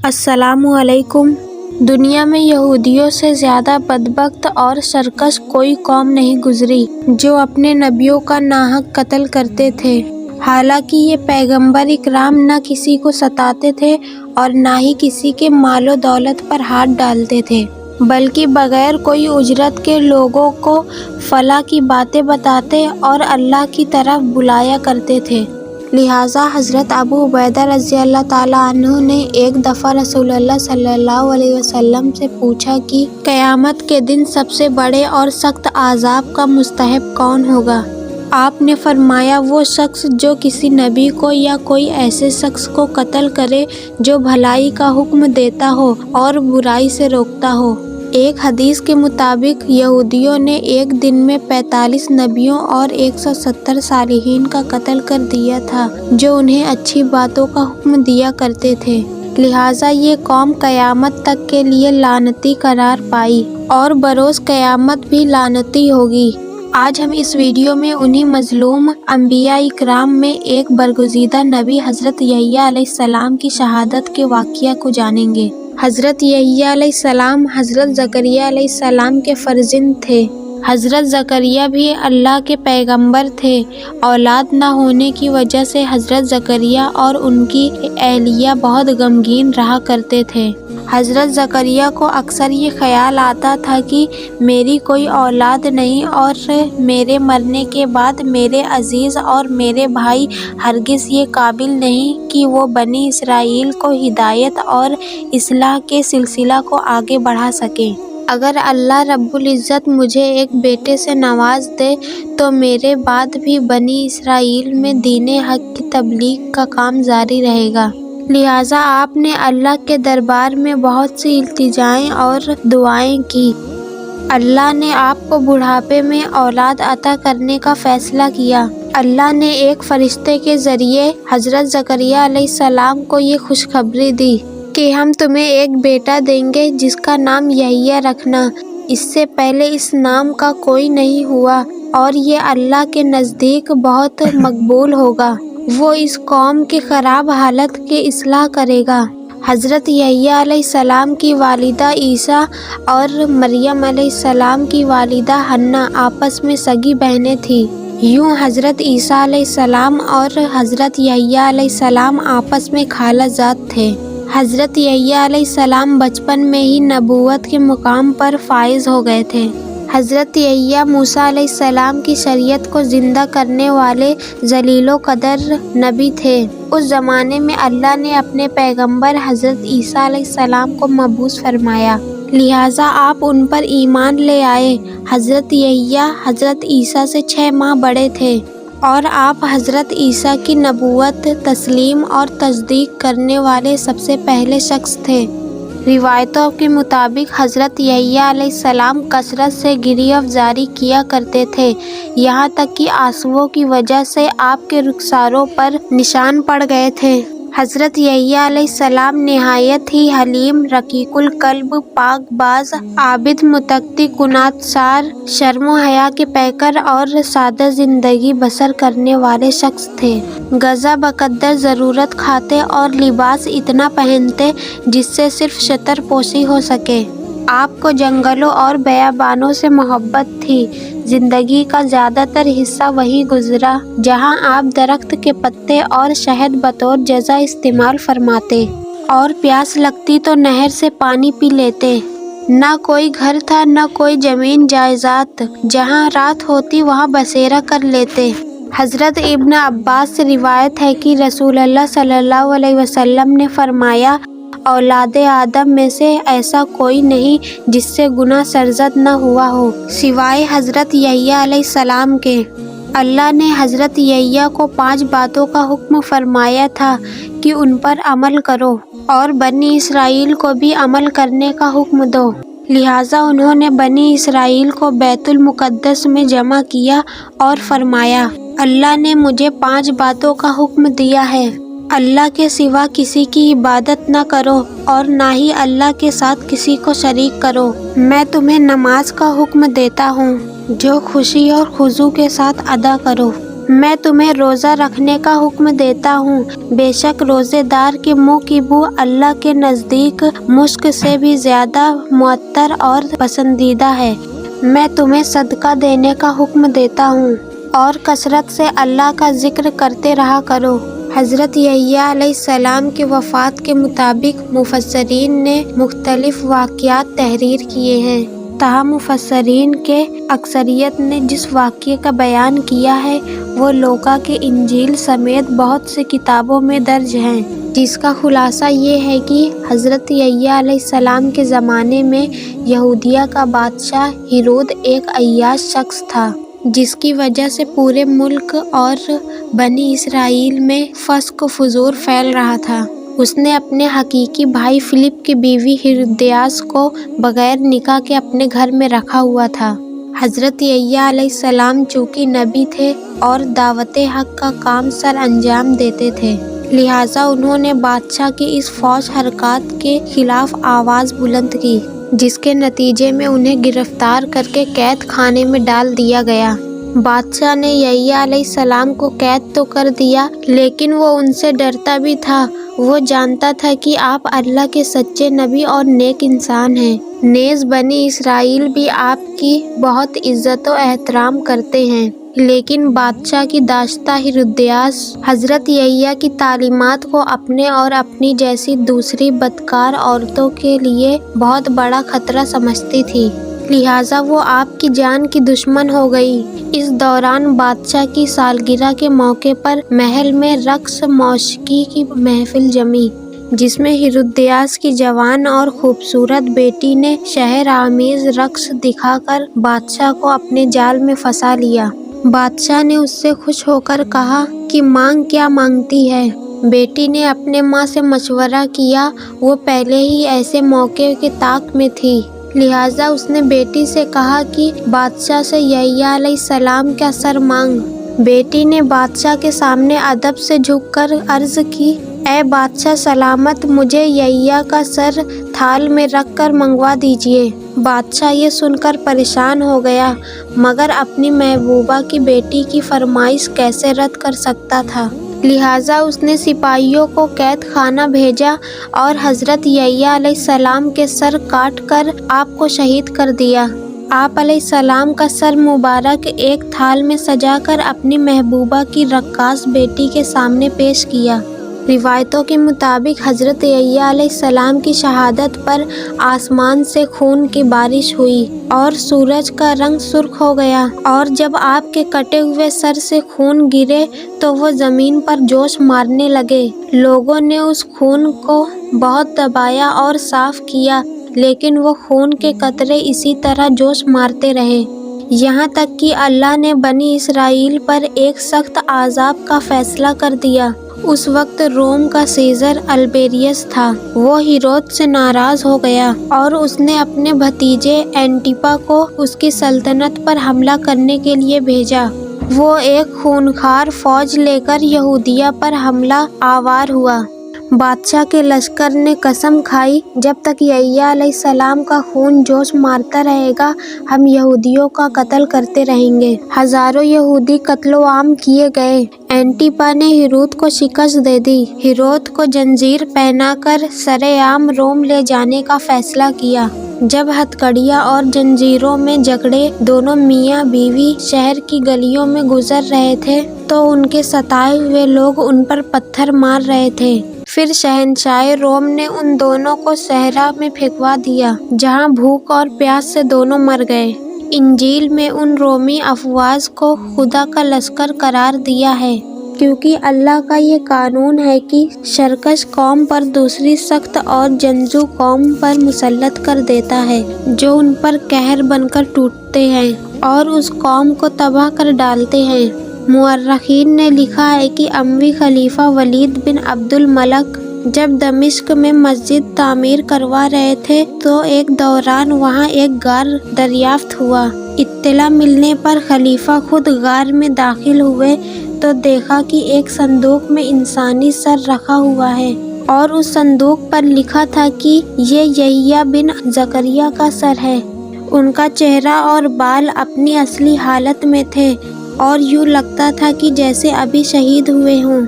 السلام علیکم۔ دنیا میں یہودیوں سے زیادہ بدبخت اور سرکش کوئی قوم نہیں گزری جو اپنے نبیوں کا ناحق قتل کرتے تھے۔ حالانکہ یہ پیغمبر اکرام نہ کسی کو ستاتے تھے اور نہ ہی کسی کے مال و دولت پر ہاتھ ڈالتے تھے، بلکہ بغیر کوئی اجرت کے لوگوں کو فلاح کی باتیں بتاتے اور اللہ کی طرف بلایا کرتے تھے۔ لہٰذا حضرت ابو عبیدہ رضی اللہ تعالیٰ عنہ نے ایک دفعہ رسول اللہ صلی اللہ علیہ وسلم سے پوچھا کہ قیامت کے دن سب سے بڑے اور سخت عذاب کا مستحق کون ہوگا؟ آپ نے فرمایا، وہ شخص جو کسی نبی کو یا کوئی ایسے شخص کو قتل کرے جو بھلائی کا حکم دیتا ہو اور برائی سے روکتا ہو۔ ایک حدیث کے مطابق یہودیوں نے ایک دن میں 45 نبیوں اور 170 صالحین کا قتل کر دیا تھا جو انہیں اچھی باتوں کا حکم دیا کرتے تھے۔ لہٰذا یہ قوم قیامت تک کے لیے لعنتی قرار پائی اور بروز قیامت بھی لعنتی ہوگی۔ آج ہم اس ویڈیو میں انہی مظلوم انبیاء اکرام میں ایک برگزیدہ نبی حضرت یحییٰ علیہ السلام کی شہادت کے واقعہ کو جانیں گے۔ حضرت یحییٰ علیہ السلام حضرت زکریا علیہ السلام کے فرزند تھے۔ حضرت زکریا بھی اللہ کے پیغمبر تھے۔ اولاد نہ ہونے کی وجہ سے حضرت زکریا اور ان کی اہلیہ بہت غمگین رہا کرتے تھے۔ حضرت زکریا کو اکثر یہ خیال آتا تھا کہ میری کوئی اولاد نہیں اور میرے مرنے کے بعد میرے عزیز اور میرے بھائی ہرگز یہ قابل نہیں کہ وہ بنی اسرائیل کو ہدایت اور اصلاح کے سلسلہ کو آگے بڑھا سکیں۔ اگر اللہ رب العزت مجھے ایک بیٹے سے نواز دے تو میرے بعد بھی بنی اسرائیل میں دین حق کی تبلیغ کا کام جاری رہے گا۔ لہٰذا آپ نے اللہ کے دربار میں بہت سی التجائیں اور دعائیں کی۔ اللہ نے آپ کو بڑھاپے میں اولاد عطا کرنے کا فیصلہ کیا۔ اللہ نے ایک فرشتے کے ذریعے حضرت زکریا علیہ السلام کو یہ خوشخبری دی کہ ہم تمہیں ایک بیٹا دیں گے جس کا نام یحییٰ رکھنا۔ اس سے پہلے اس نام کا کوئی نہیں ہوا اور یہ اللہ کے نزدیک بہت مقبول ہوگا۔ وہ اس قوم کی خراب حالت کی اصلاح کرے گا۔ حضرت یحییٰ علیہ السلام کی والدہ عیسیٰ اور مریم علیہ السلام کی والدہ حنا آپس میں سگی بہنیں تھیں۔ یوں حضرت عیسیٰ علیہ السلام اور حضرت یحییٰ علیہ السلام آپس میں خالہ جات تھے۔ حضرت یحییٰ علیہ السلام بچپن میں ہی نبوت کے مقام پر فائز ہو گئے تھے۔ حضرت یحییٰ موسیٰ علیہ السلام کی شریعت کو زندہ کرنے والے ذلیل و قدر نبی تھے۔ اس زمانے میں اللہ نے اپنے پیغمبر حضرت عیسیٰ علیہ السلام کو مبعوث فرمایا، لہٰذا آپ ان پر ایمان لے آئے۔ حضرت یحییٰ حضرت عیسیٰ سے 6 ماہ بڑے تھے اور آپ حضرت عیسیٰ کی نبوت تسلیم اور تصدیق کرنے والے سب سے پہلے شخص تھے۔ روایتوں کے مطابق حضرت یحییٰ علیہ السلام کثرت سے گریہ افزاری کیا کرتے تھے، یہاں تک کہ آنسوؤں کی وجہ سے آپ کے رخساروں پر نشان پڑ گئے تھے۔ حضرت یحییٰ علیہ السلام نہایت ہی حلیم، رقیق القلب، پاک باز، عابد، متقی، قناعت سار، شرم و حیا کے پیکر اور سادہ زندگی بسر کرنے والے شخص تھے۔ غذا بقدر ضرورت کھاتے اور لباس اتنا پہنتے جس سے صرف شتر پوشی ہو سکے۔ آپ کو جنگلوں اور بیابانوں سے محبت تھی۔ زندگی کا زیادہ تر حصہ وہیں گزرا جہاں آپ درخت کے پتے اور شہد بطور جزا استعمال فرماتے، اور پیاس لگتی تو نہر سے پانی پی لیتے۔ نہ کوئی گھر تھا، نہ کوئی زمین جائیداد، جہاں رات ہوتی وہاں بسیرا کر لیتے۔ حضرت ابن عباس سے روایت ہے کہ رسول اللہ صلی اللہ علیہ وسلم نے فرمایا، اولاد آدم میں سے ایسا کوئی نہیں جس سے گناہ سرزد نہ ہوا ہو سوائے حضرت یحییٰ علیہ السلام کے۔ اللہ نے حضرت یحییٰ کو 5 باتوں کا حکم فرمایا تھا کہ ان پر عمل کرو اور بنی اسرائیل کو بھی عمل کرنے کا حکم دو۔ لہٰذا انہوں نے بنی اسرائیل کو بیت المقدس میں جمع کیا اور فرمایا، اللہ نے مجھے 5 باتوں کا حکم دیا ہے۔ اللہ کے سوا کسی کی عبادت نہ کرو اور نہ ہی اللہ کے ساتھ کسی کو شریک کرو۔ میں تمہیں نماز کا حکم دیتا ہوں جو خوشی اور خضوع کے ساتھ ادا کرو۔ میں تمہیں روزہ رکھنے کا حکم دیتا ہوں، بے شک روزے دار کے منہ کی بو اللہ کے نزدیک مشک سے بھی زیادہ معطر اور پسندیدہ ہے۔ میں تمہیں صدقہ دینے کا حکم دیتا ہوں اور کثرت سے اللہ کا ذکر کرتے رہا کرو۔ حضرت یحییٰ علیہ السلام کی وفات کے مطابق مفسرین نے مختلف واقعات تحریر کیے ہیں، تاہم مفسرین کے اکثریت نے جس واقعے کا بیان کیا ہے وہ لوقا کے انجیل سمیت بہت سی کتابوں میں درج ہیں، جس کا خلاصہ یہ ہے کہ حضرت یحییٰ علیہ السلام کے زمانے میں یہودیہ کا بادشاہ ہیرود ایک عیاش شخص تھا، جس کی وجہ سے پورے ملک اور بنی اسرائیل میں فسق و فجور پھیل رہا تھا۔ اس نے اپنے حقیقی بھائی فلپ کی بیوی ہیرودیاس کو بغیر نکاح کے اپنے گھر میں رکھا ہوا تھا۔ حضرت یحییٰ علیہ السلام چونکہ نبی تھے اور دعوت حق کا کام سر انجام دیتے تھے، لہٰذا انہوں نے بادشاہ کی اس فوج حرکات کے خلاف آواز بلند کی، جس کے نتیجے میں انہیں گرفتار کر کے قید خانے میں ڈال دیا گیا۔ بادشاہ نے یحییٰ علیہ السلام کو قید تو کر دیا، لیکن وہ ان سے ڈرتا بھی تھا۔ وہ جانتا تھا کہ آپ اللہ کے سچے نبی اور نیک انسان ہیں، نیز بنی اسرائیل بھی آپ کی بہت عزت و احترام کرتے ہیں۔ لیکن بادشاہ کی داشتہ ہیرودیاس حضرت یحییٰ کی تعلیمات کو اپنے اور اپنی جیسی دوسری بدکار عورتوں کے لیے بہت بڑا خطرہ سمجھتی تھی، لہٰذا وہ آپ کی جان کی دشمن ہو گئی۔ اس دوران بادشاہ کی سالگرہ کے موقع پر محل میں رقص موسیقی کی محفل جمی، جس میں ہیرودیاس کی جوان اور خوبصورت بیٹی نے شہر آمیز رقص دکھا کر بادشاہ کو اپنے جال میں پھنسا لیا۔ بادشاہ نے اس سے خوش ہو کر کہا کہ مانگ کیا مانگتی ہے؟ بیٹی نے اپنے ماں سے مشورہ کیا، وہ پہلے ہی ایسے موقع کے طاق میں تھی، لہٰذا اس نے بیٹی سے کہا کہ بادشاہ سے یحییٰ علیہ السلام کا سر مانگ۔ بیٹی نے بادشاہ کے سامنے ادب سے جھک کر عرض کی، اے بادشاہ سلامت، مجھے یحییٰ کا سر تھال میں رکھ کر منگوا دیجیے۔ بادشاہ یہ سن کر پریشان ہو گیا، مگر اپنی محبوبہ کی بیٹی کی فرمائش کیسے رد کر سکتا تھا، لہٰذا اس نے سپاہیوں کو قید خانہ بھیجا اور حضرت یحییٰ علیہ السلام کے سر کاٹ کر آپ کو شہید کر دیا۔ آپ علیہ السلام کا سر مبارک ایک تھال میں سجا کر اپنی محبوبہ کی رقاص بیٹی کے سامنے پیش کیا۔ روایتوں کے مطابق حضرت یحییٰ علیہ السلام کی شہادت پر آسمان سے خون کی بارش ہوئی اور سورج کا رنگ سرخ ہو گیا، اور جب آپ کے کٹے ہوئے سر سے خون گرے تو وہ زمین پر جوش مارنے لگے۔ لوگوں نے اس خون کو بہت دبایا اور صاف کیا، لیکن وہ خون کے قطرے اسی طرح جوش مارتے رہے، یہاں تک کہ اللہ نے بنی اسرائیل پر ایک سخت عذاب کا فیصلہ کر دیا۔ اس وقت روم کا سیزر البیریس تھا، وہ ہیرود سے ناراض ہو گیا اور اس نے اپنے بھتیجے اینٹیپا کو اس کی سلطنت پر حملہ کرنے کے لیے بھیجا۔ وہ ایک خونخوار فوج لے کر یہودیہ پر حملہ آور ہوا۔ بادشاہ کے لشکر نے قسم کھائی، جب تک یحییٰ علیہ السلام کا خون جوش مارتا رہے گا ہم یہودیوں کا قتل کرتے رہیں گے۔ ہزاروں یہودی قتل و عام کیے گئے۔ اینٹیپا نے ہیرود کو شکست دے دی۔ ہیرود کو زنجیر پہنا کر سرِ عام روم لے جانے کا فیصلہ کیا۔ جب ہتھکڑیاں اور زنجیروں میں جکڑے دونوں میاں بیوی شہر کی گلیوں میں گزر رہے تھے تو ان کے ستائے ہوئے لوگ ان پر پتھر مار رہے تھے۔ پھر شہنشاہ روم نے ان دونوں کو صحرا میں پھینکوا دیا، جہاں بھوک اور پیاس سے دونوں مر گئے۔ انجیل میں ان رومی افواج کو خدا کا لشکر قرار دیا ہے، کیونکہ اللہ کا یہ قانون ہے کہ سرکش قوم پر دوسری سخت اور جنگجو قوم پر مسلط کر دیتا ہے، جو ان پر قہر بن کر ٹوٹتے ہیں اور اس قوم کو تباہ کر ڈالتے ہیں۔ مورخین نے لکھا ہے کہ اموی خلیفہ ولید بن عبد الملک جب دمشق میں مسجد تعمیر کروا رہے تھے تو ایک دوران وہاں ایک غار دریافت ہوا۔ اطلاع ملنے پر خلیفہ خود غار میں داخل ہوئے تو دیکھا کہ ایک صندوق میں انسانی سر رکھا ہوا ہے اور اس صندوق پر لکھا تھا کہ یہ یحییٰ بن زکریا کا سر ہے۔ ان کا چہرہ اور بال اپنی اصلی حالت میں تھے اور یوں لگتا تھا کہ جیسے ابھی شہید ہوئے ہوں۔